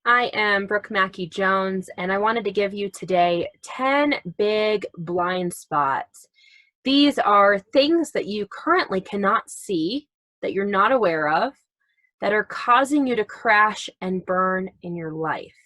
I am Brooke Mackey Jones, and I wanted to give you today 10 big blind spots. These are things that you currently cannot see, that you're not aware of, that are causing you to crash and burn in your life.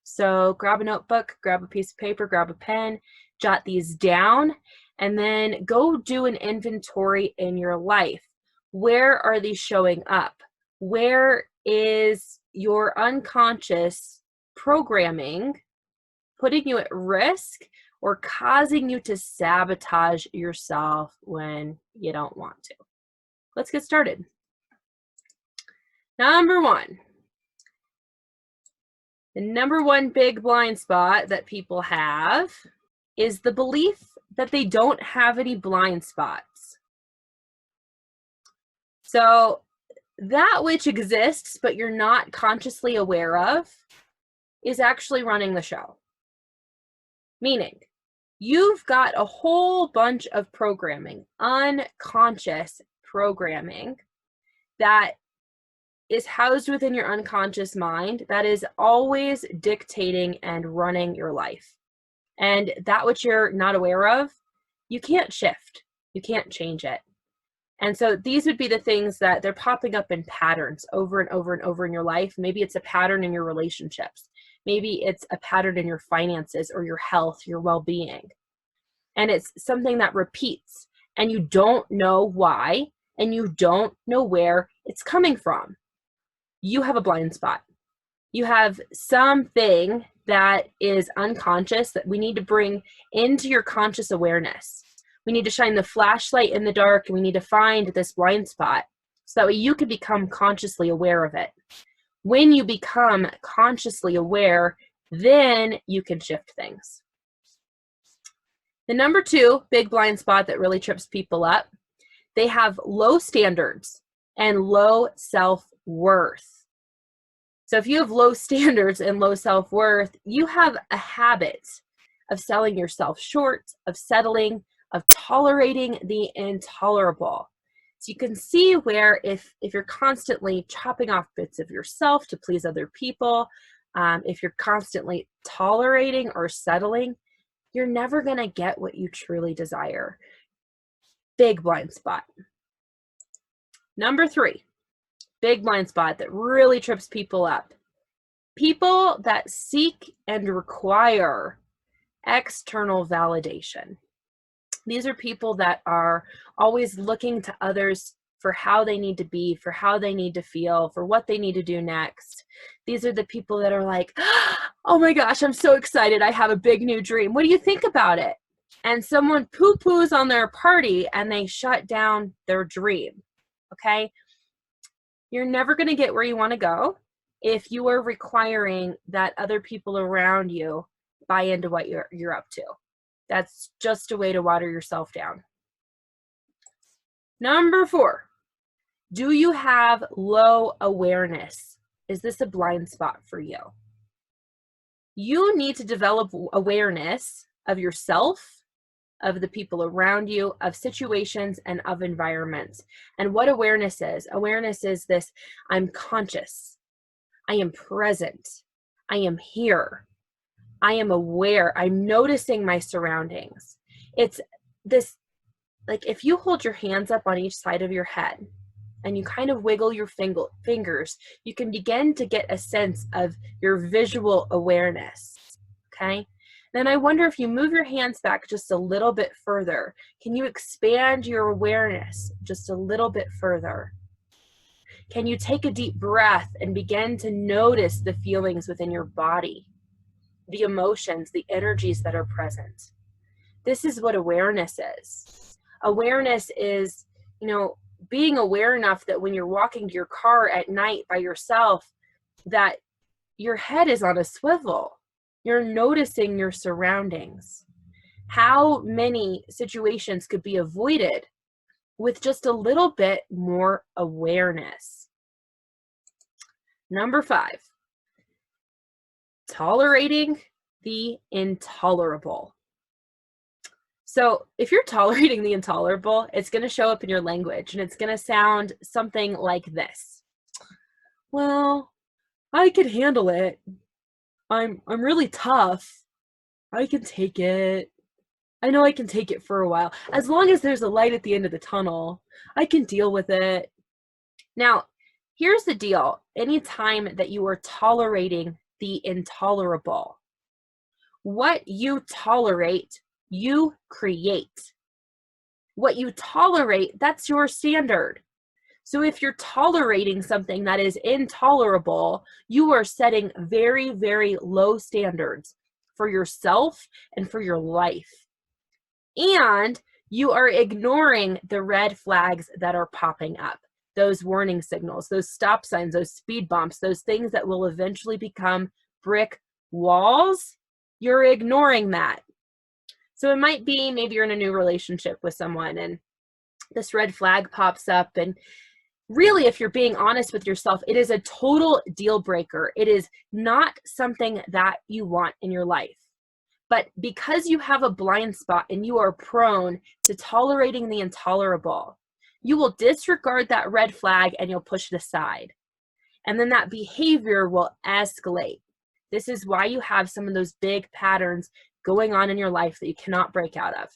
So grab a notebook, grab a piece of paper, grab a pen, jot these down, and then go do an inventory in your life. Where are these showing up? Where is your unconscious programming putting you at risk or causing you to sabotage yourself when you don't want to? Let's get started. Number one, the number one big blind spot that people have is the belief that they don't have any blind spots. So that which exists but you're not consciously aware of is actually running the show. Meaning, you've got a whole bunch of programming, unconscious programming, that is housed within your unconscious mind that is always dictating and running your life. And that which you're not aware of, you can't shift. You can't change it. And so these would be the things that they're popping up in patterns over and over and over in your life. Maybe it's a pattern in your relationships. Maybe it's a pattern in your finances or your health, your well-being. And it's something that repeats and you don't know why and you don't know where it's coming from. You have a blind spot. You have something that is unconscious that we need to bring into your conscious awareness. We need to shine the flashlight in the dark, and we need to find this blind spot so that way you can become consciously aware of it. When you become consciously aware, then you can shift things. The number two big blind spot that really trips people up, they have low standards and low self-worth. So if you have low standards and low self-worth, you have a habit of selling yourself short, of settling, of tolerating the intolerable. So you can see where if you're constantly chopping off bits of yourself to please other people, if you're constantly tolerating or settling, you're never going to get what you truly desire. Big blind spot. Number three, big blind spot that really trips people up. People that seek and require external validation. These are people that are always looking to others for how they need to be, for how they need to feel, for what they need to do next. These are the people that are like, oh my gosh, I'm so excited. I have a big new dream. What do you think about it? And someone poo-poos on their party and they shut down their dream, okay? You're never going to get where you want to go if you are requiring that other people around you buy into what you're up to. That's just a way to water yourself down. Number four, do you have low awareness? Is this a blind spot for you? You need to develop awareness of yourself, of the people around you, of situations, and of environments. And what awareness is this: I'm conscious, I am present, I am here, I am aware, I'm noticing my surroundings. It's this, like if you hold your hands up on each side of your head and you kind of wiggle your fingers, you can begin to get a sense of your visual awareness, okay? Then I wonder if you move your hands back just a little bit further, can you expand your awareness just a little bit further? Can you take a deep breath and begin to notice the feelings within your body? The emotions, the energies that are present. This is what awareness is. Awareness is, being aware enough that when you're walking to your car at night by yourself, that your head is on a swivel. You're noticing your surroundings. How many situations could be avoided with just a little bit more awareness? Number five, tolerating the intolerable. So if you're tolerating the intolerable, it's going to show up in your language and it's going to sound something like this. Well, I can handle it. I'm really tough. I can take it. I know I can take it for a while. As long as there's a light at the end of the tunnel, I can deal with it. Now, here's the deal. Anytime that you are tolerating the intolerable, what you tolerate, you create. What you tolerate, that's your standard. So if you're tolerating something that is intolerable, you are setting very, very low standards for yourself and for your life. And you are ignoring the red flags that are popping up, those warning signals, those stop signs, those speed bumps, those things that will eventually become brick walls. You're ignoring that. So it might be maybe you're in a new relationship with someone and this red flag pops up, and really, if you're being honest with yourself, it is a total deal breaker. It is not something that you want in your life. But because you have a blind spot and you are prone to tolerating the intolerable, you will disregard that red flag and you'll push it aside. And then that behavior will escalate. This is why you have some of those big patterns going on in your life that you cannot break out of.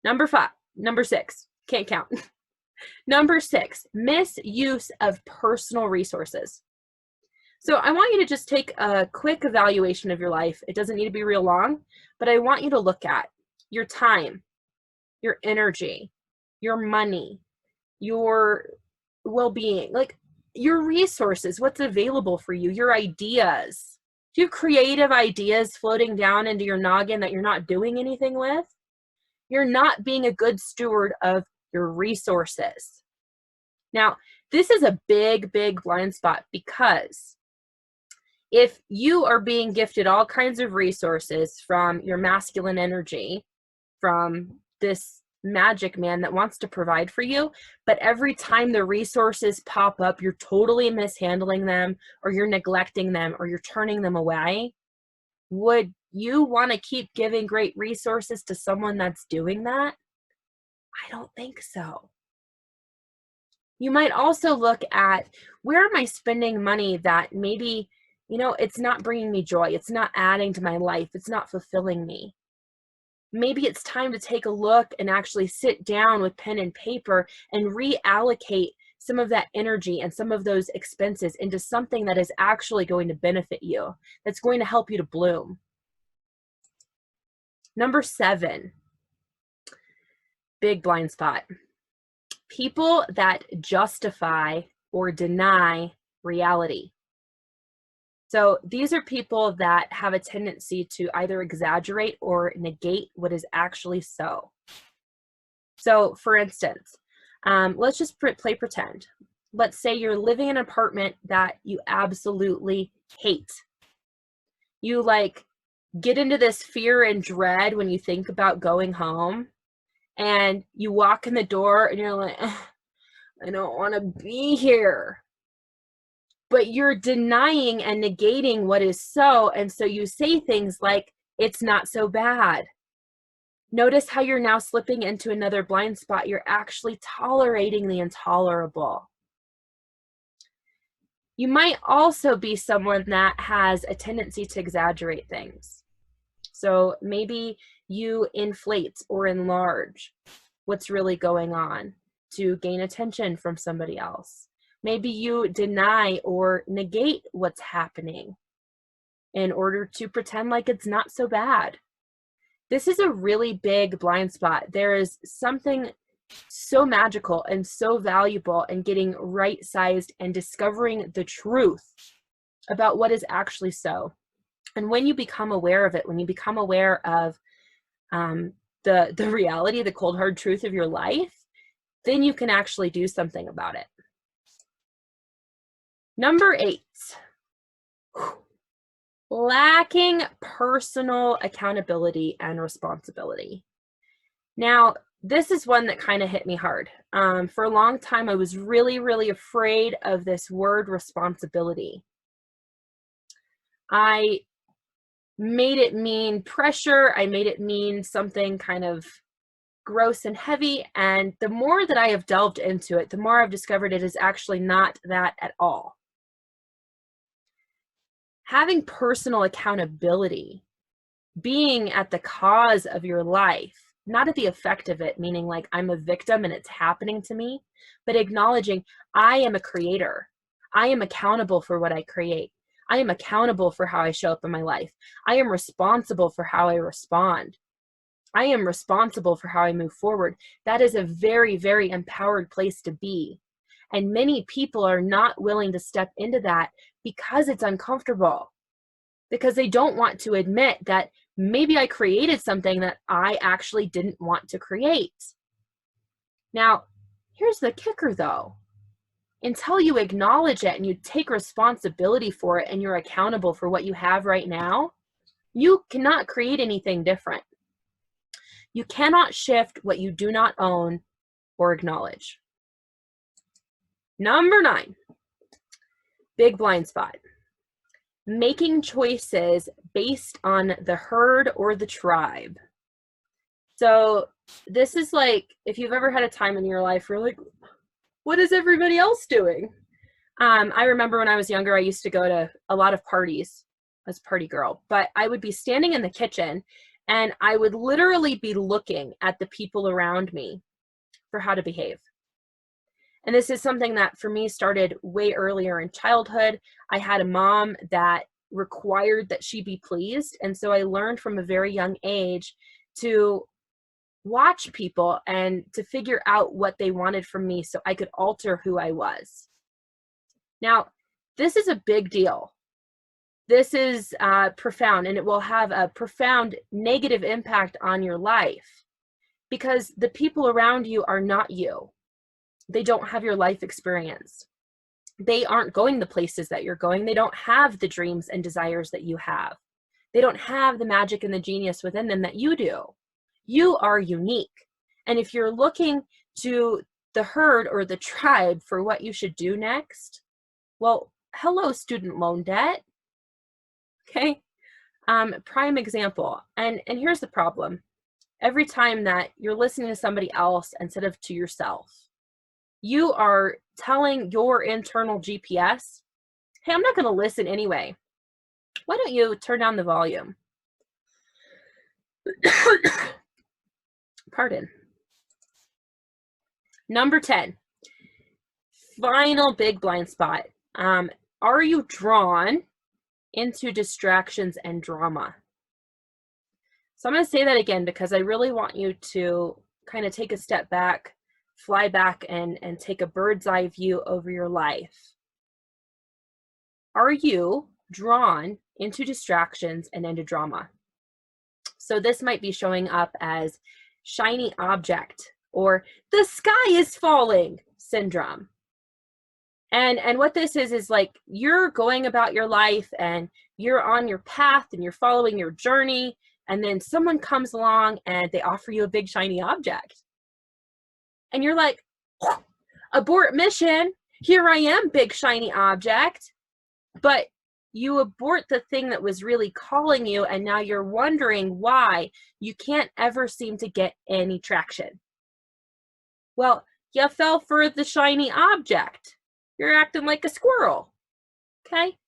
Number 6, can't count. Number 6, misuse of personal resources. So I want you to just take a quick evaluation of your life. It doesn't need to be real long, but I want you to look at your time, your energy, your money, your well-being, like your resources, what's available for you, your ideas. Do you have creative ideas floating down into your noggin that you're not doing anything with? You're not being a good steward of your resources. Now, this is a big, big blind spot, because if you are being gifted all kinds of resources from your masculine energy, from this magic man that wants to provide for you, but every time the resources pop up, you're totally mishandling them, or you're neglecting them, or you're turning them away, would you want to keep giving great resources to someone that's doing that? I don't think so. You might also look at, where am I spending money that maybe, it's not bringing me joy. It's not adding to my life. It's not fulfilling me. Maybe it's time to take a look and actually sit down with pen and paper and reallocate some of that energy and some of those expenses into something that is actually going to benefit you, that's going to help you to bloom. Number 7, big blind spot. People that justify or deny reality. So these are people that have a tendency to either exaggerate or negate what is actually so. So for instance, let's just play pretend. Let's say you're living in an apartment that you absolutely hate. You get into this fear and dread when you think about going home, and you walk in the door and you're like, I don't want to be here. But you're denying and negating what is so, and so you say things like, it's not so bad. Notice how you're now slipping into another blind spot. You're actually tolerating the intolerable. You might also be someone that has a tendency to exaggerate things. So maybe you inflate or enlarge what's really going on to gain attention from somebody else. Maybe you deny or negate what's happening in order to pretend like it's not so bad. This is a really big blind spot. There is something so magical and so valuable in getting right-sized and discovering the truth about what is actually so. And when you become aware of it, when you become aware of the reality, the cold hard truth of your life, then you can actually do something about it. Number 8, lacking personal accountability and responsibility. Now, this is one that kind of hit me hard. For a long time, I was really, really afraid of this word responsibility. I made it mean pressure. I made it mean something kind of gross and heavy. And the more that I have delved into it, the more I've discovered it is actually not that at all. having personal accountability, being at the cause of your life, not at the effect of it, meaning like I'm a victim and it's happening to me, but acknowledging I am a creator. I am accountable for what I create. I am accountable for how I show up in my life. I am responsible for how I respond. I am responsible for how I move forward. That is a very, very empowered place to be. And many people are not willing to step into that because it's uncomfortable, because they don't want to admit that maybe I created something that I actually didn't want to create. Now, here's the kicker though. Until you acknowledge it and you take responsibility for it and you're accountable for what you have right now, you cannot create anything different. You cannot shift what you do not own or acknowledge. Number 9, big blind spot. Making choices based on the herd or the tribe. So this is like, if you've ever had a time in your life where you're like, what is everybody else doing? I remember when I was younger, I used to go to a lot of parties as a party girl, but I would be standing in the kitchen and I would literally be looking at the people around me for how to behave. And this is something that for me started way earlier in childhood. I had a mom that required that she be pleased. And so I learned from a very young age to watch people and to figure out what they wanted from me so I could alter who I was. Now, this is a big deal. This is profound, and it will have a profound negative impact on your life because the people around you are not you. They don't have your life experience. They aren't going the places that you're going. They don't have the dreams and desires that you have. They don't have the magic and the genius within them that you do. You are unique. And if you're looking to the herd or the tribe for what you should do next, well, hello, student loan debt. Okay. Prime example. And here's the problem. Every time that you're listening to somebody else instead of to yourself, you are telling your internal GPS, hey, I'm not going to listen anyway. Why don't you turn down the volume? Pardon. Number 10, final big blind spot. Are you drawn into distractions and drama? So I'm going to say that again because I really want you to kind of take a step back, fly back, and take a bird's eye view over your life. Are you drawn into distractions and into drama? So this might be showing up as shiny object or the sky is falling syndrome. And what this is like you're going about your life and you're on your path and you're following your journey, and then someone comes along and they offer you a big shiny object. And you're like, abort mission, here I am, big shiny object. But you abort the thing that was really calling you, and now you're wondering why you can't ever seem to get any traction. Well, you fell for the shiny object. You're acting like a squirrel, okay?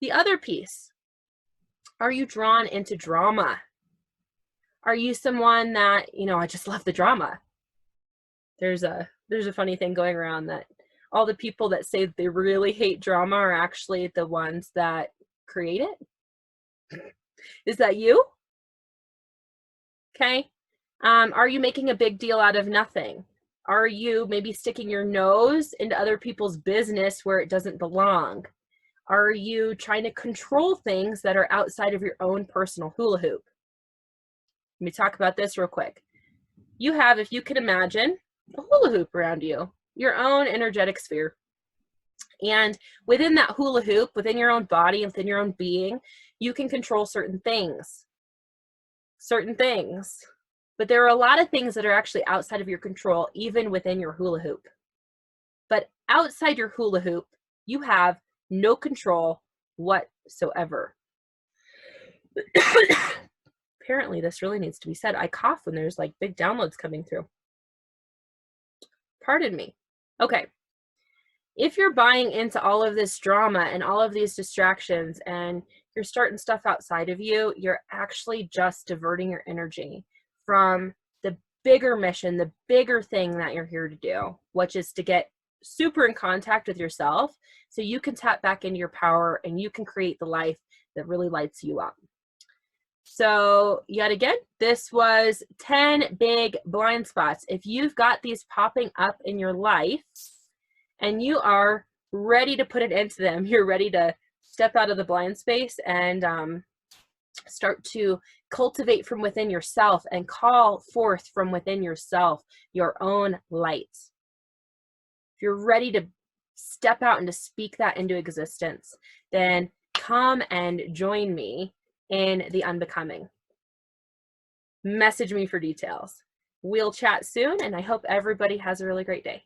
The other piece, are you drawn into drama? Are you someone that, I just love the drama? There's a funny thing going around that all the people that say they really hate drama are actually the ones that create it. Is that you? Okay. Are you making a big deal out of nothing? Are you maybe sticking your nose into other people's business where it doesn't belong? Are you trying to control things that are outside of your own personal hula hoop? Let me talk about this real quick. You have, if you can imagine, a hula hoop around you, your own energetic sphere. And within that hula hoop, within your own body, within your own being, you can control certain things. But there are a lot of things that are actually outside of your control, even within your hula hoop. But outside your hula hoop, you have no control whatsoever. Apparently, this really needs to be said. I cough when there's like big downloads coming through. Pardon me. Okay. If you're buying into all of this drama and all of these distractions and you're starting stuff outside of you, you're actually just diverting your energy from the bigger mission, the bigger thing that you're here to do, which is to get super in contact with yourself so you can tap back into your power and you can create the life that really lights you up. So yet again, this was 10 big blind spots. If you've got these popping up in your life and you are ready to put an end to them, you're ready to step out of the blind space and start to cultivate from within yourself and call forth from within yourself your own light. If you're ready to step out and to speak that into existence, then come and join me in the unbecoming. Message me for details. We'll chat soon, and I hope everybody has a really great day.